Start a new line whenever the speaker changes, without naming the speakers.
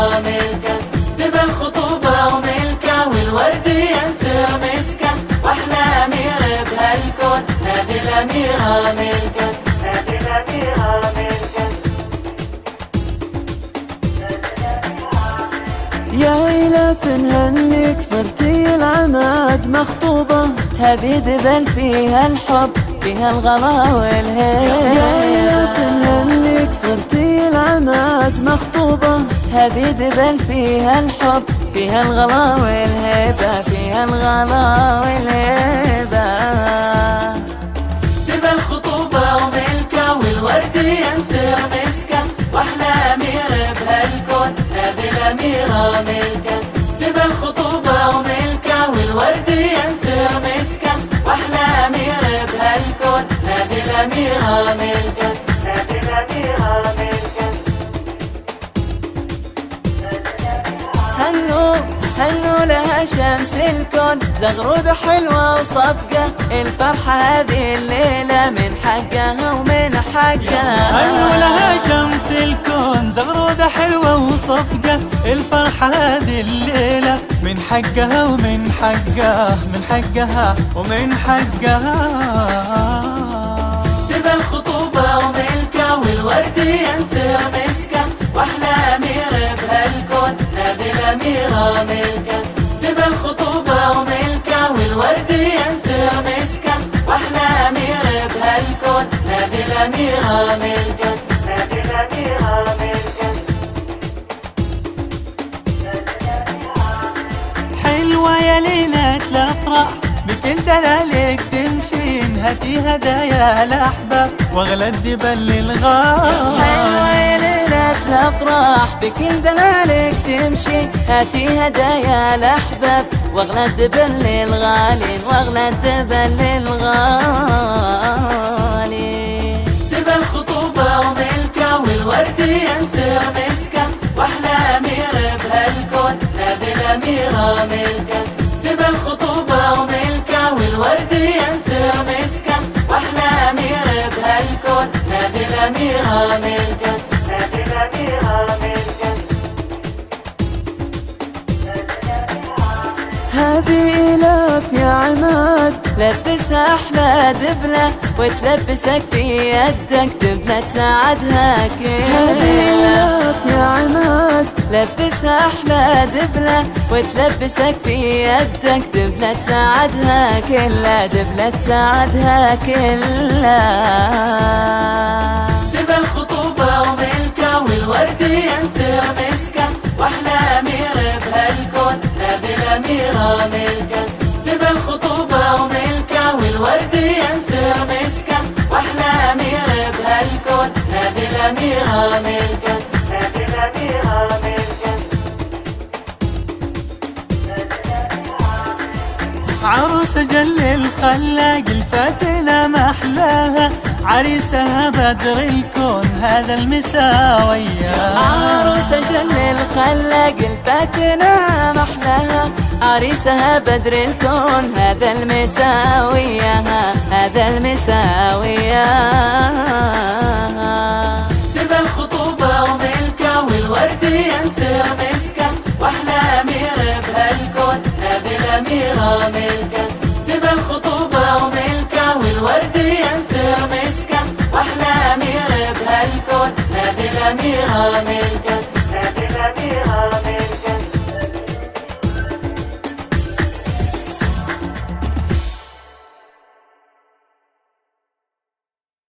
الأميرة ملكة، دبى الخطوبة وملكة والورد ينثر مسكة، وأحلى أميرة بهالكون هذه الأميرة ملكة، هذه الأميرة ملكة.
يا إلاف نهنيك صرتي العماد مخطوبة، هذه دبل فيها الحب فيها الغلا والهيبة. يا إلاف نهنيك صرتي العماد مخطوبة، هذه دبل فيها الحب فيها الغلا والهيبة فيها الغلا والهيبة.
دبى الخطوبة وملكة والورد ينثر مسكة، وأحلى أميرة بهالكون هذه الأميرة ملكة، دبى الخطوبة وملكة والورد ينثر مسكة، وأحلى أميرة بهالكون هذه الأميرة ملكة، هذه الأميرة ملكة.
هنو لها شمس الكون زغرود حلوة وصفقة، الفرحة هذه الليلة من حقها ومن حقها.
هنو لها شمس الكون زغرودة حلوة وصفقة، الفرحة هذه الليلة من حقها ومن حقها من حقها ومن حقها.
دبى الخطوبة وملكة والورد ينثر مسكة، وأحلى أميرة بهالكون هذه الأميرة ملكة، دبى الخطوبة وملكة والورد ينثر مسكة، وأحلى أميرة بهالكون هذه الأميرة ملكة، هذه الأميرة ملكة.
حلوة يا ليلة الأفراح بكل دلالك تمشين، هاتي هدايا الأحباب واغلى الدبل للغار.
حلوة يا ليلة الأفراح بكل دلالك تمشي، هاتي هدايا الأحباب واغلى الدبل للغالين واغلى الدبل للغالين.
دبى الخطوبة وملكة والورد ينثر مسكة، وأحلى أميرة بهالكون هذه الأميرة ملكة، دبى الخطوبة وملكة والورد ينثر مسكة، وأحلى أميرة بهالكون هذه الأميرة ملكة، هذه الأميرة ملكة.
هذه إلاف يا عماد لبسها أحلى دبلة، وتلبسك في يدك دبلة تساعدها كل. هذه إلاف يا عماد لبسها أحلى دبلة، وتلبسك في يدك دبلة تساعدها كلها دبلة تساعدها كلها.
دبى الخطوبة وملكة والورد ينثر مسكة، وأحلى أميرة بهالكون هذه الأميرة ملكة، دبى الخطوبة وملكة والورد ينثر مسكة، وأحلى أميرة بهالكون هذه الأميرة ملكة، هذه الأميرة ملكة.
عروس جل الخلاق الفاتنة محلاها، عريسها بدر الكون هذا المساوية.
عروس جل الخلاق الفاتنة محلاها، عريسها بدر الكون هذا المساوية هذا المساوية.
دبى الخطوبة وملكة والورد ينثر مسكة، وأحلى أميرة بهالكون هذه الأميرة ملكة،